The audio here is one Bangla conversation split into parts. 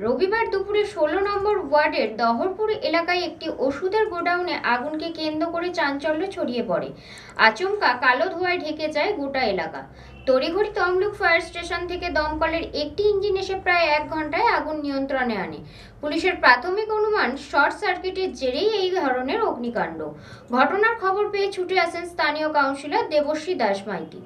রবিবার দুপুরে ১৬ নম্বর ওয়ার্ডের দহরপুর এলাকায় একটি ওষুধের গোডাউনে আগুনকে কেন্দ্র করে চাঞ্চল্য ছড়িয়ে পড়ে। আচমকা কালো ধোঁয়ায় ঢেকে যায় গোটা এলাকা। তড়িঘড়ি তমলুক ফায়ার স্টেশন থেকে দমকলের একটি ইঞ্জিন এসে প্রায় ১ ঘন্টায় আগুন নিয়ন্ত্রণে আনে। পুলিশের প্রাথমিক অনুমান শর্ট সার্কিটের জেরেই এই ধরনের অগ্নিকাণ্ড। ঘটনার খবর পেয়ে ছুটে আসেন স্থানীয় কাউন্সিলর দেবশ্রী দাস মাইতি।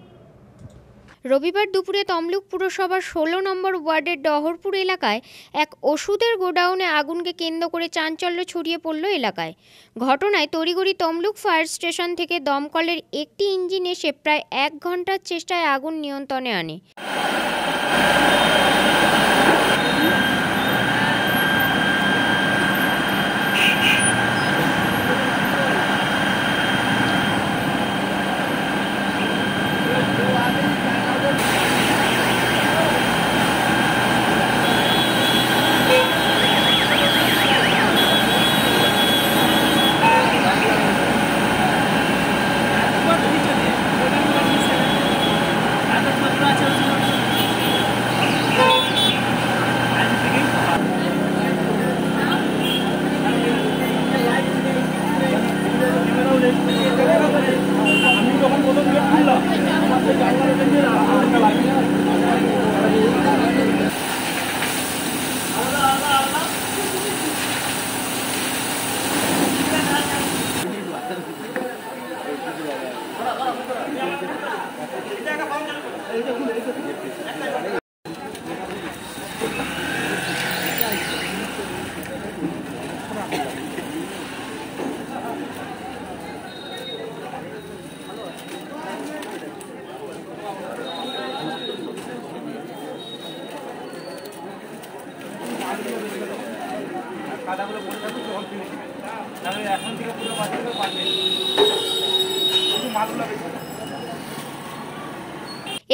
রবিবার দুপুরে তমলুক পুরসভার ১৬ নম্বর ওয়ার্ডের ডহরপুর এলাকায় এক ওষুধের গোডাউনে আগুনকে কেন্দ্র করে চাঞ্চল্য ছড়িয়ে পড়ল এলাকায়। ঘটনায় তড়িঘড়ি তমলুক ফায়ার স্টেশন থেকে দমকলের একটি ইঞ্জিন এসে প্রায় ১ ঘন্টার চেষ্টায় আগুন নিয়ন্ত্রণে আনে।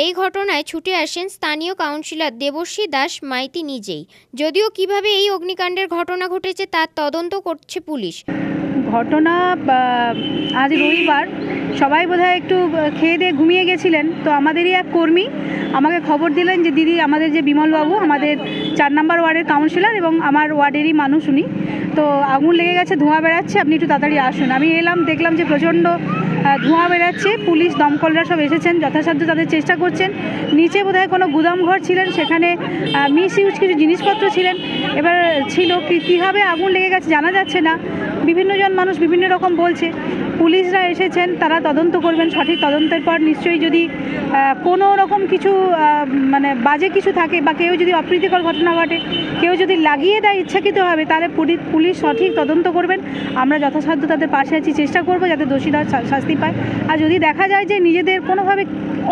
এই ঘটনায় ছুটে আসেন স্থানীয় কাউন্সিলর দেবশ্রী দাস মাইতি নিজেই। যদিও কিভাবে এই অগ্নিকাণ্ডের ঘটনা ঘটেছে তার তদন্ত করছে পুলিশ। ঘটনা আজ রবিবার, সবাই বোধহয় একটু খেয়ে দিয়ে ঘুমিয়ে গেছিলেন। তো আমাদেরই এক কর্মী আমাকে খবর দিলেন যে দিদি, আমাদের যে বিমলবাবু, আমাদের ৪ নম্বর ওয়ার্ডের কাউন্সিলর এবং আমার ওয়ার্ডেরই মানুষ উনি, তো আগুন লেগে গেছে, ধোঁয়া বেড়াচ্ছে, আপনি একটু তাড়াতাড়ি আসুন। আমি এলাম, দেখলাম যে প্রচণ্ড ধোঁয়া বেড়াচ্ছে। পুলিশ দমকলরা সব এসেছেন, যথাসাধ্য তাদের চেষ্টা করছেন। নিচে বোধহয় কোনো গুদাম ঘর ছিলেন, সেখানে মিস ইউজ কিছু জিনিসপত্র ছিলেন। এবার কীভাবে আগুন লেগে গেছে জানা যাচ্ছে না। বিভিন্ন জন মানুষ বিভিন্ন রকম বলছে। পুলিশরা এসেছেন, তারা তদন্ত করবেন। সঠিক তদন্তের পর নিশ্চয়ই যদি কোনো রকম কিছু মানে বাজে কিছু থাকে বা কেউ যদি অপ্রীতিকর ঘটনা ঘটে, কেউ যদি লাগিয়ে দেয় ইচ্ছাকৃতভাবে, তাহলে পুলিশ সঠিক তদন্ত করবেন। আমরা যথাসাধ্য তাদের পাশে আছি, চেষ্টা করব যাতে দোষীরা শাস্তি পায়। আর যদি দেখা যায় যে নিজেদের কোনোভাবে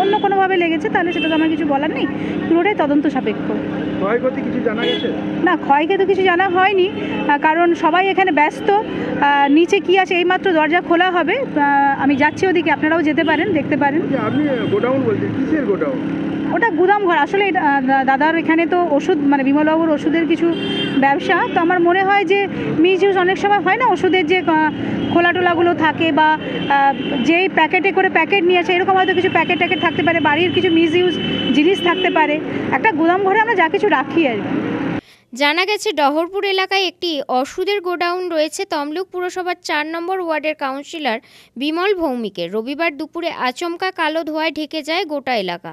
অন্য কোনোভাবে লেগেছে, তাহলে সেটা তো আমার কিছু বলার নেই, পুরোটাই তদন্ত সাপেক্ষ। ক্ষয়ক্ষতি কিছু জানা গেছে? না, ক্ষয়ক্ষতি কিছু জানা হয়নি, কারণ সবাই এখানে ব্যস্ত। নিচে কি আছে, এইমাত্র দরজা খোলা হবে, আমি যাচ্ছি ওদিকে, আপনারাও যেতে পারেন, দেখতে পারেন। আপনি গোডাউন বলছেন, কিসের গোডাউন? ওটা গুদাম ঘর। আসলে দাদার এখানে তো ওষুধ, মানে বিমলবাবুর ওষুধের কিছু ব্যবসা, তো আমার মনে হয় যে মিস ইউজ অনেক সময় হয় না, ওষুধের যে খোলা টোলাগুলো থাকে বা যেই প্যাকেটে করে প্যাকেট নিয়ে আসে, এরকম হয়তো কিছু প্যাকেট ট্যাকেট থাকতে পারে, বাড়ির কিছু মিস ইউজ জিনিস থাকতে পারে। একটা গুদাম ঘরে আমরা যা কিছু রাখি আর কি। জানা গেছে ডহরপুর এলাকায় একটি ওষুধের গোডাউন রয়েছে তমলুক পুরসভার ৪ নম্বর ওয়ার্ডের কাউন্সিলর বিমল ভৌমিকের। রবিবার দুপুরে আচমকা কালো ধোঁয়ায় ঢেকে যায় গোটা এলাকা।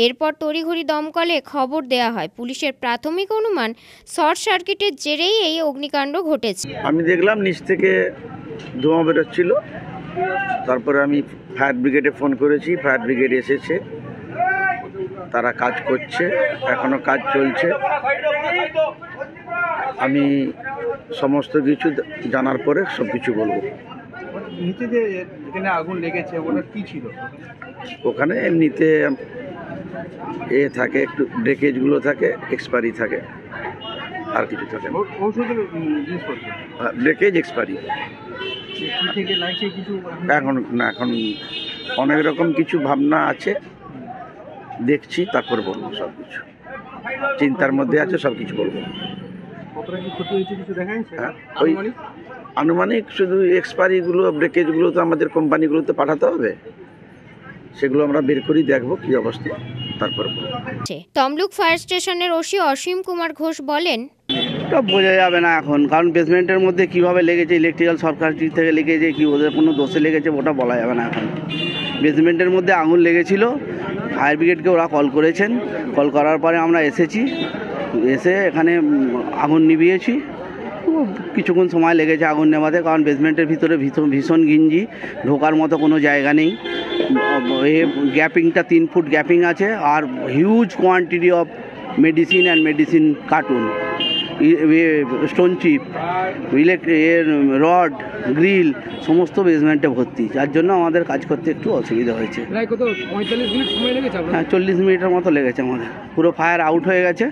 এরপর তড়িঘড়ি দমকলে খবর দেওয়া হয়। পুলিশের প্রাথমিক অনুমান শর্ট সার্কিটের জেরেই এই অগ্নিকাণ্ড ঘটেছে। আমি দেখলাম নিচ থেকে ধোঁয়া বেরোচ্ছিল, তারপরে আমি ফায়ার ব্রিগেডে ফোন করেছি, ফায়ার ব্রিগেড এসেছে, তারা কাজ করছে, এখনো কাজ চলছে। আমি সমস্ত কিছু জানার পরে সব কিছু বলবো। নিচে যে এখানে আগুন লেগেছে, ওটা কি ছিল? ওখানে এমনিতে থাকে, একটু ব্রেকেজগুলো থাকে, এক্সপায়ারি থাকে, আর কিছু থাকে না। ঔষধের জিনিসপত্র, ব্রেকেজ এক্সপায়ারি থেকে লাগছে কিছু এখন না, এখন অনেক রকম কিছু ভাবনা আছে, দেখছি, তারপর বলবো। সব কিছু চিন্তার মধ্যে আছে, সব কিছু বলবো। কতটা কি ক্ষতি হয়েছে কিছু দেখা যাচ্ছে? ওই আনুমানিক শুধু এক্সপায়ারিগুলো, ব্রেকেজগুলো তো আমাদের কোম্পানিগুলোতে পাঠাতে হবে, সেগুলো আমরা বের করি, দেখবো কি অবস্থা, তারপর বলবো। তমলুক ফায়ার স্টেশনের ওসি অসীম কুমার ঘোষ বলেন, এটা বোঝা যাবে না এখন, কারণ বেসমেন্টের মধ্যে কিভাবে লেগেছে, ইলেকট্রিক্যাল শর্ট সার্কিট থেকে লেগেছে কি ওদের কোনো দোষে লেগেছে ওটা বলা যাবে না এখন। বেসমেন্টের মধ্যে আগুন লেগেছিল, ফায়ার ব্রিগেডকে ওরা কল করেছেন, কল করার পরে আমরা এসেছি, এসে এখানে আগুন নিভিয়েছি। কিছুক্ষণ সময় লেগেছে আগুন নেভাতে, কারণ বেসমেন্টের ভিতরে ভীষণ ঘিঞ্জি, ঢোকার মতো কোনো জায়গা নেই। গ্যাপিংটা 3 ফুট গ্যাপিং আছে, আর huge quantity of medicine and medicine carton, stone chip, rod, grill সমস্ত বেসমেন্টে ভর্তি, যার জন্য আমাদের কাজ করতে একটু অসুবিধা হয়েছে। প্রায় কত 45 মিনিট সময় লেগেছে? হ্যাঁ, 40 মিনিটের মতো লেগেছে আমাদের। পুরো ফায়ার আউট হয়ে গেছে,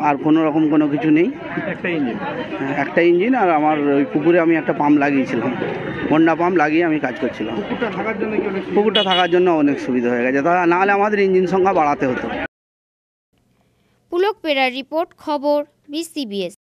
আর কোনো রকম কোনো কিছু নেই। একটা ইঞ্জিন? হ্যাঁ, একটা ইঞ্জিন, আর আমার ওই পুকুরে আমি একটা পাম্প লাগিয়েছিলাম, বন্যা পাম্প লাগিয়ে আমি কাজ করছিলাম। পুকুরটা থাকার জন্য কি অনেক পুকুরটা থাকার জন্য অনেক সুবিধা হয়ে গেছে, তা নাহলে আমাদের ইঞ্জিন সংখ্যা বাড়াতে হতো। পুলক পেরার রিপোর্ট, খবর 20 CBS।